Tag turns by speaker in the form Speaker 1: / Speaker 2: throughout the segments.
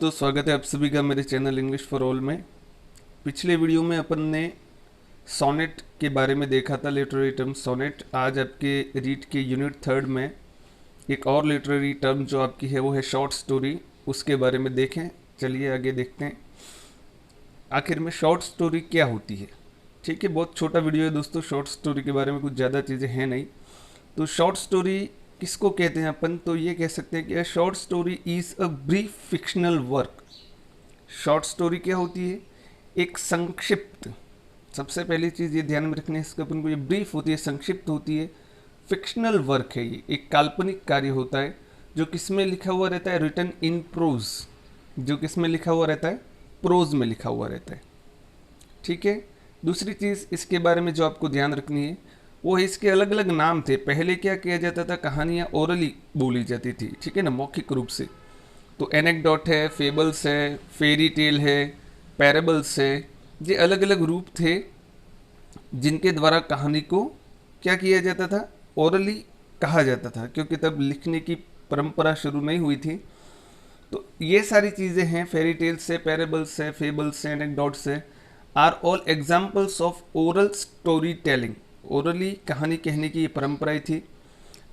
Speaker 1: दोस्तों, स्वागत है आप सभी का मेरे चैनल इंग्लिश फॉर ऑल में। पिछले वीडियो में अपन ने सोनेट के बारे में देखा था, लिटरेरी टर्म सोनेट। आज आपके रीड के यूनिट थर्ड में एक और लिटरेरी टर्म जो आपकी है वो है शॉर्ट स्टोरी। उसके बारे में देखें। चलिए आगे देखते हैं आखिर में शॉर्ट स्टोरी क्या होती है। ठीक है, बहुत छोटा वीडियो है दोस्तों, शॉर्ट स्टोरी के बारे में कुछ ज़्यादा चीज़ें हैं नहीं। तो शॉर्ट स्टोरी किसको कहते हैं अपन? तो ये कह सकते हैं कि short story is a brief fictional work. Short story क्या होती है? एक संक्षिप्त, सबसे पहली चीज़ ये ध्यान में रखनी है इसका अपन को, ये ब्रीफ होती है, संक्षिप्त होती है, फिक्शनल वर्क है। ये एक काल्पनिक कार्य होता है जो किस में लिखा हुआ रहता है? Written in prose. जो किस में लिखा हुआ रहता है? प्रोज में लिखा हुआ रहता है। ठीक है। दूसरी चीज़ इसके बारे में जो आपको ध्यान रखनी है वो है इसके अलग अलग नाम थे। पहले क्या किया जाता था? कहानियाँ ओरली बोली जाती थी, ठीक है ना, मौखिक रूप से। तो एनेक्डोट है, फेबल्स है, फेरी टेल है, पैराबल्स है। ये अलग अलग रूप थे जिनके द्वारा कहानी को क्या किया जाता था? ओरली कहा जाता था, क्योंकि तब लिखने की परंपरा शुरू नहीं हुई थी। तो ये सारी चीज़ें हैं, फेरी टेल्स है, पैराबल्स है, फेबल्स है, एनेक्डोट्स है, are all examples of oral story telling. Orally कहानी कहने की ये परंपराएं थी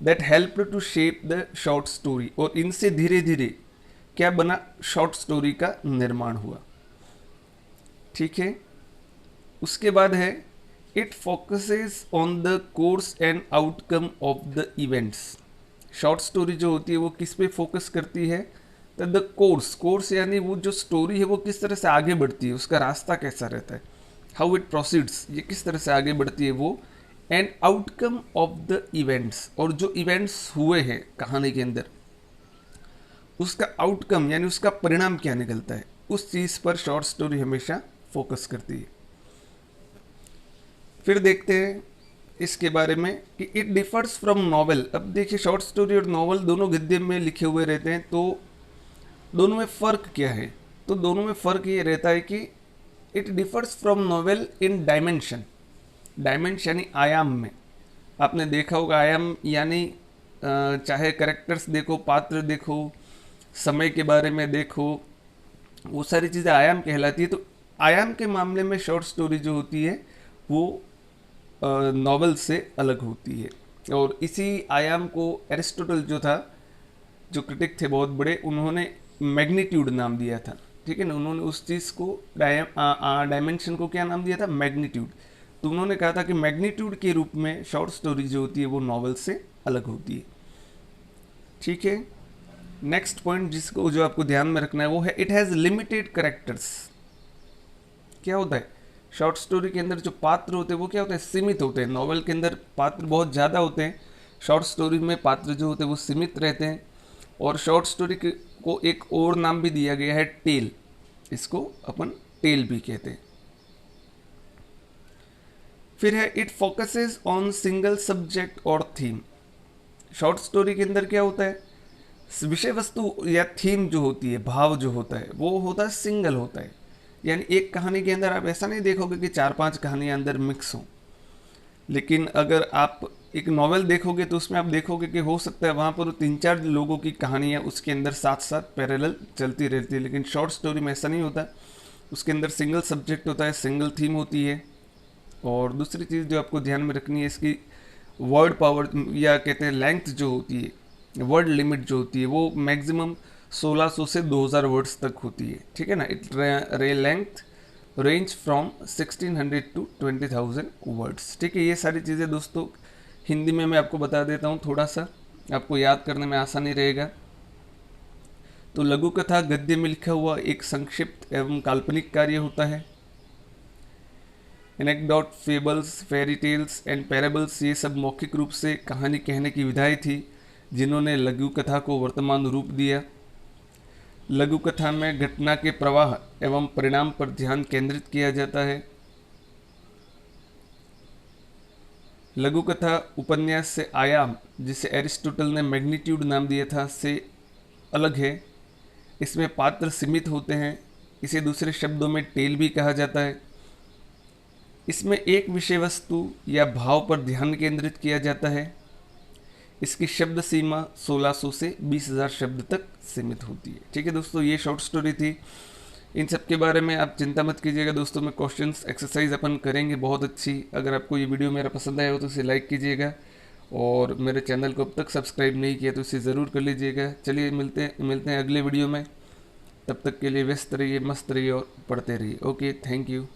Speaker 1: that help to shape the short story. और इनसे धीरे धीरे क्या बना? शॉर्ट स्टोरी का निर्माण हुआ। ठीक है। उसके बाद है it focuses on the course and outcome of the events. Short story जो होती है वो किस पे फोकस करती है? तो द कोर्स यानी वो जो स्टोरी है वो किस तरह से आगे बढ़ती है, उसका रास्ता कैसा रहता है, हाउ इट प्रोसीड्स, ये किस तरह से आगे बढ़ती है वो, and outcome of the events, और जो इवेंट्स हुए हैं कहानी के अंदर उसका आउटकम यानी उसका परिणाम क्या निकलता है, उस चीज़ पर शॉर्ट स्टोरी हमेशा फोकस करती है। फिर देखते हैं इसके बारे में कि इट डिफर्स फ्रॉम नॉवेल। अब देखिए, शॉर्ट स्टोरी और नॉवल दोनों गद्य में लिखे हुए रहते हैं, तो दोनों में फ़र्क क्या है? तो दोनों में फ़र्क ये रहता है कि it differs from novel in dimension. Dimension यानी आयाम में। आपने देखा होगा आयाम यानी चाहे करेक्टर्स देखो, पात्र देखो, समय के बारे में देखो, वो सारी चीज़ें आयाम कहलाती है। तो आयाम के मामले में शॉर्ट स्टोरी जो होती है वो नॉवेल से अलग होती है। और इसी आयाम को एरिस्टोटल जो था, जो क्रिटिक थे बहुत बड़े, उन्होंने मैग्नीट्यूड नाम दिया था। ठीक है ना, उन्होंने उस चीज़ को डायमेंशन को क्या नाम दिया था? मैग्नीट्यूड। तो उन्होंने कहा था कि मैग्नीट्यूड के रूप में शॉर्ट स्टोरी जो होती है वो नॉवेल से अलग होती है। ठीक है। नेक्स्ट पॉइंट जिसको जो आपको ध्यान में रखना है वो है इट हैज़ लिमिटेड करेक्टर्स। क्या होता है? शॉर्ट स्टोरी के अंदर जो पात्र होते हैं वो क्या होते हैं? सीमित होते हैं। नॉवेल के अंदर पात्र बहुत ज़्यादा होते हैं, शॉर्ट स्टोरी में पात्र जो होते हैं वो सीमित रहते हैं। और शॉर्ट स्टोरी को एक और नाम भी दिया गया है, टेल। इसको अपन टेल भी कहते हैं। फिर है it focuses on single subject और थीम। शॉर्ट स्टोरी के अंदर क्या होता है? विषय वस्तु या थीम जो होती है, भाव जो होता है वो होता है सिंगल होता है। यानी एक कहानी के अंदर आप ऐसा नहीं देखोगे कि 4-5 कहानियाँ अंदर मिक्स हों। लेकिन अगर आप एक नॉवेल देखोगे तो उसमें आप देखोगे कि हो सकता है वहाँ पर 3-4 लोगों की कहानियाँ उसके अंदर साथ साथ पैरेलल चलती रहती है। लेकिन शॉर्ट स्टोरी में ऐसा नहीं होता, उसके अंदर सिंगल सब्जेक्ट होता है, सिंगल थीम होती है। और दूसरी चीज़ जो आपको ध्यान में रखनी है, इसकी वर्ड पावर या कहते हैं लेंथ जो होती है, वर्ड लिमिट जो होती है वो मैक्सिमम 1600 से 2000 वर्ड्स तक होती है। ठीक है ना। इट रे length range from 1600 to 20,000 words. ठीक है। ये सारी चीज़ें दोस्तों हिंदी में मैं आपको बता देता हूँ, थोड़ा सा आपको याद करने में आसानी रहेगा। तो लघु कथा गद्य में लिखा हुआ एक संक्षिप्त एवं काल्पनिक कार्य होता है। Anecdote, fables, fairy tales and parables ये सब मौखिक रूप से कहानी कहने की विधाएं थी जिन्होंने लघु कथा को वर्तमान रूप दिया। लघु कथा में घटना के प्रवाह एवं परिणाम पर ध्यान केंद्रित किया जाता है। लघु कथा उपन्यास से आयाम, जिसे एरिस्टोटल ने मैग्नीट्यूड नाम दिया था, से अलग है। इसमें पात्र सीमित होते हैं, इसे दूसरे शब्दों में टेल भी कहा जाता है। इसमें एक विषय वस्तु या भाव पर ध्यान केंद्रित किया जाता है। इसकी शब्द सीमा 1600 से 20,000 शब्द तक सीमित होती है। ठीक है दोस्तों, ये शॉर्ट स्टोरी थी। इन सब के बारे में आप चिंता मत कीजिएगा दोस्तों, में क्वेश्चंस एक्सरसाइज अपन करेंगे बहुत अच्छी। अगर आपको ये वीडियो मेरा पसंद आया हो तो इसे लाइक कीजिएगा, और मेरे चैनल को अब तक सब्सक्राइब नहीं किया तो इसे ज़रूर कर लीजिएगा। चलिए मिलते हैं अगले वीडियो में। तब तक के लिए व्यस्त रहिए, मस्त रहिए और पढ़ते रहिए। Okay, thank you.